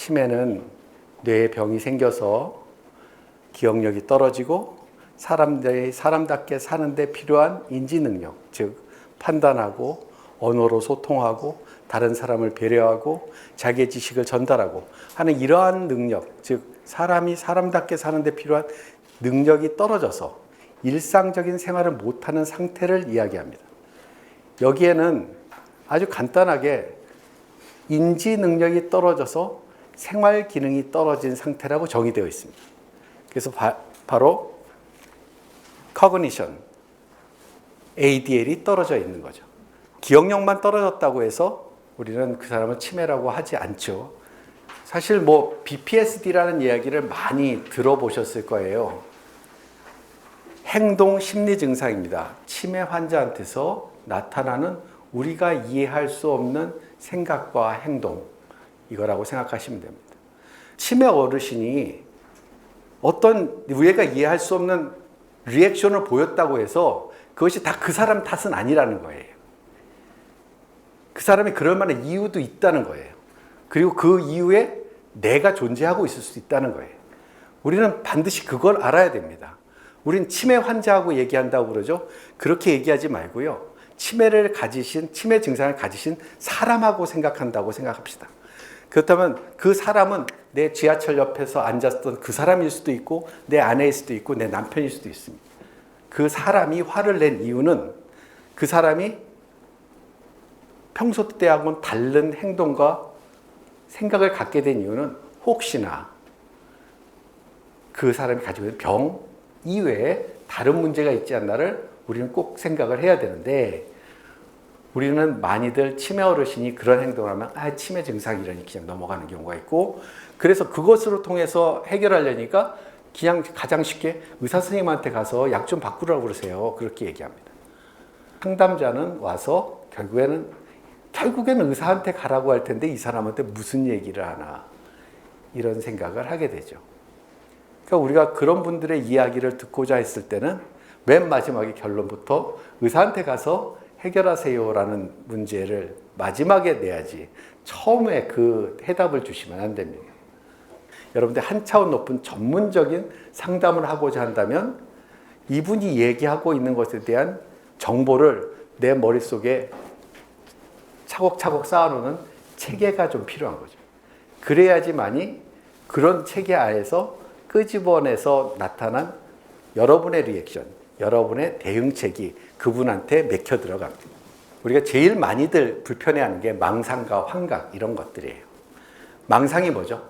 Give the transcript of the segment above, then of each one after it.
치매는 뇌에 병이 생겨서 기억력이 떨어지고 사람들이 사람답게 사는데 필요한 인지 능력, 즉 판단하고 언어로 소통하고 다른 사람을 배려하고 자기의 지식을 전달하고 하는 이러한 능력, 즉 사람이 사람답게 사는데 필요한 능력이 떨어져서 일상적인 생활을 못하는 상태를 이야기합니다. 여기에는 아주 간단하게 인지 능력이 떨어져서 생활 기능이 떨어진 상태라고 정의되어 있습니다. 그래서 바로 cognition, ADL이 떨어져 있는 거죠. 기억력만 떨어졌다고 해서 우리는 그 사람을 치매라고 하지 않죠. 사실 뭐 BPSD라는 이야기를 많이 들어보셨을 거예요. 행동 심리 증상입니다. 치매 환자한테서 나타나는 우리가 이해할 수 없는 생각과 행동, 이거라고 생각하시면 됩니다. 치매 어르신이 어떤 우리가 이해할 수 없는 리액션을 보였다고 해서 그것이 다 그 사람 탓은 아니라는 거예요. 그 사람이 그럴 만한 이유도 있다는 거예요. 그리고 그 이유에 내가 존재하고 있을 수 있다는 거예요. 우리는 반드시 그걸 알아야 됩니다. 우린 치매 환자하고 얘기한다고 그러죠. 그렇게 얘기하지 말고요. 치매 증상을 가지신 사람하고 생각한다고 생각합시다. 그렇다면 그 사람은 내 지하철 옆에서 앉았던 그 사람일 수도 있고 내 아내일 수도 있고 내 남편일 수도 있습니다. 그 사람이 화를 낸 이유는 그 사람이 평소 때하고는 다른 행동과 생각을 갖게 된 이유는 혹시나 그 사람이 가지고 있는 병 이외에 다른 문제가 있지 않나를 우리는 꼭 생각을 해야 되는데, 우리는 많이들 치매 어르신이 그런 행동을 하면 치매 증상이라니 그냥 넘어가는 경우가 있고, 그래서 그것으로 통해서 해결하려니까 그냥 가장 쉽게 의사 선생님한테 가서 약 좀 바꾸라고 그러세요. 그렇게 얘기합니다. 상담자는 와서 결국에는 의사한테 가라고 할 텐데 이 사람한테 무슨 얘기를 하나, 이런 생각을 하게 되죠. 그러니까 우리가 그런 분들의 이야기를 듣고자 했을 때는 맨 마지막에 결론부터 의사한테 가서 해결하세요라는 문제를 마지막에 내야지 처음에 그 해답을 주시면 안 됩니다. 여러분들 한 차원 높은 전문적인 상담을 하고자 한다면 이분이 얘기하고 있는 것에 대한 정보를 내 머릿속에 차곡차곡 쌓아놓는 체계가 좀 필요한 거죠. 그래야지만이 그런 체계 하에서 끄집어내서 나타난 여러분의 리액션, 여러분의 대응책이 그분한테 맥혀 들어갑니다. 우리가 제일 많이들 불편해하는 게 망상과 환각, 이런 것들이에요. 망상이 뭐죠?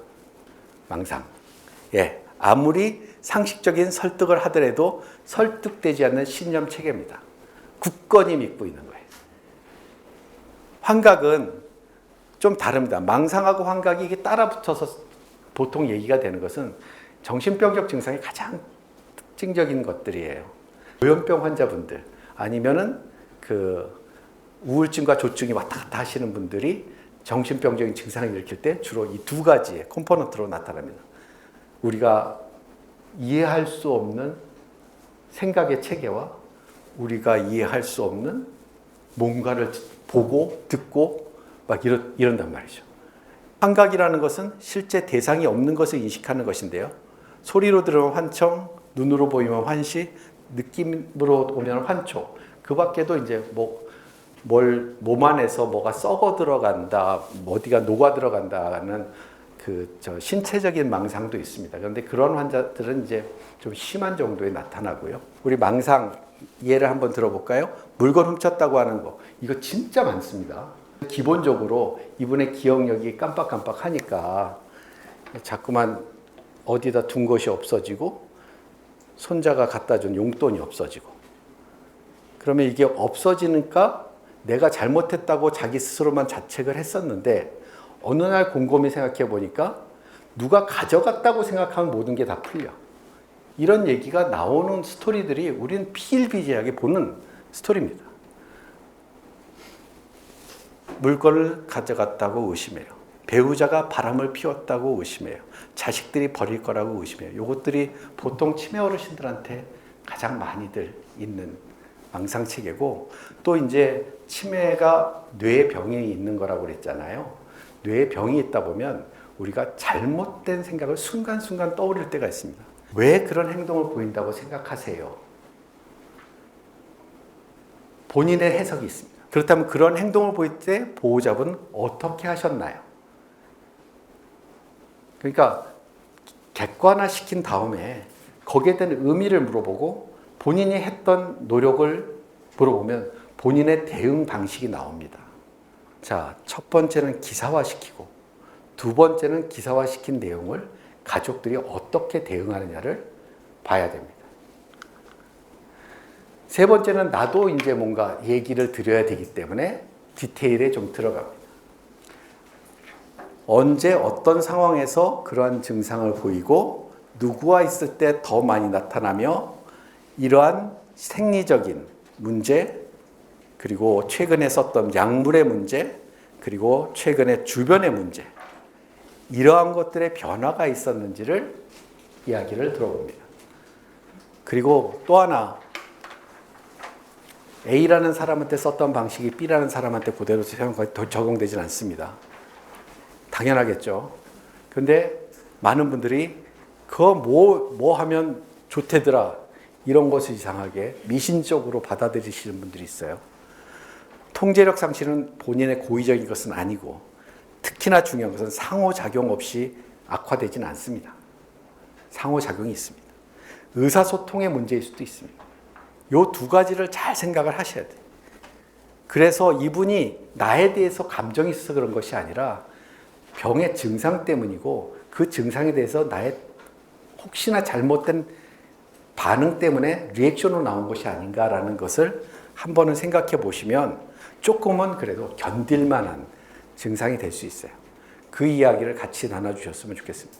망상. 아무리 상식적인 설득을 하더라도 설득되지 않는 신념 체계입니다. 굳건히 믿고 있는 거예요. 환각은 좀 다릅니다. 망상하고 환각이 이게 따라붙어서 보통 얘기가 되는 것은 정신병적 증상이 가장 특징적인 것들이에요. 고연병 환자분들, 아니면은 그 우울증과 조증이 왔다 갔다 하시는 분들이 정신병적인 증상을 일으킬 때 주로 이 두 가지의 컴포넌트로 나타납니다. 우리가 이해할 수 없는 생각의 체계와 우리가 이해할 수 없는 뭔가를 보고 듣고 막 이런단 말이죠. 환각이라는 것은 실제 대상이 없는 것을 인식하는 것인데요. 소리로 들으면 환청, 눈으로 보이면 환시, 느낌으로 오면 환초. 그 밖에도 이제 몸 안에서 뭐가 썩어 들어간다, 어디가 녹아 들어간다는 신체적인 망상도 있습니다. 그런데 그런 환자들은 이제 좀 심한 정도에 나타나고요. 우리 망상 예를 한번 들어볼까요? 물건 훔쳤다고 하는 거. 이거 진짜 많습니다. 기본적으로 이분의 기억력이 깜빡깜빡하니까 자꾸만 어디다 둔 것이 없어지고 손자가 갖다 준 용돈이 없어지고, 그러면 이게 없어지니까 내가 잘못했다고 자기 스스로만 자책을 했었는데 어느 날 곰곰이 생각해 보니까 누가 가져갔다고 생각하면 모든 게 다 풀려. 이런 얘기가 나오는 스토리들이 우리는 비일비재하게 보는 스토리입니다. 물건을 가져갔다고 의심해요. 배우자가 바람을 피웠다고 의심해요. 자식들이 버릴 거라고 의심해요. 이것들이 보통 치매 어르신들한테 가장 많이들 있는 망상체계고, 또 이제 치매가 뇌병이 있는 거라고 그랬잖아요. 뇌병이 있다 보면 우리가 잘못된 생각을 순간순간 떠올릴 때가 있습니다. 왜 그런 행동을 보인다고 생각하세요? 본인의 해석이 있습니다. 그렇다면 그런 행동을 보일 때 보호자분은 어떻게 하셨나요? 그러니까 객관화시킨 다음에 거기에 대한 의미를 물어보고 본인이 했던 노력을 물어보면 본인의 대응 방식이 나옵니다. 자, 첫 번째는 기사화시키고 두 번째는 기사화시킨 내용을 가족들이 어떻게 대응하느냐를 봐야 됩니다. 세 번째는 나도 이제 뭔가 얘기를 드려야 되기 때문에 디테일에 좀 들어갑니다. 언제 어떤 상황에서 그러한 증상을 보이고 누구와 있을 때 더 많이 나타나며 이러한 생리적인 문제 그리고 최근에 썼던 약물의 문제 그리고 최근에 주변의 문제 이러한 것들의 변화가 있었는지를 이야기를 들어봅니다. 그리고 또 하나 A라는 사람한테 썼던 방식이 B라는 사람한테 그대로 적용되지는 않습니다. 당연하겠죠. 근데 많은 분들이 그거 뭐 하면 좋대더라 이런 것을 이상하게 미신적으로 받아들이시는 분들이 있어요. 통제력 상실은 본인의 고의적인 것은 아니고 특히나 중요한 것은 상호작용 없이 악화되지는 않습니다. 상호작용이 있습니다. 의사소통의 문제일 수도 있습니다. 이 두 가지를 잘 생각을 하셔야 돼요. 그래서 이분이 나에 대해서 감정이 있어서 그런 것이 아니라 병의 증상 때문이고 그 증상에 대해서 나의 혹시나 잘못된 반응 때문에 리액션으로 나온 것이 아닌가라는 것을 한 번은 생각해 보시면 조금은 그래도 견딜 만한 증상이 될 수 있어요. 그 이야기를 같이 나눠주셨으면 좋겠습니다.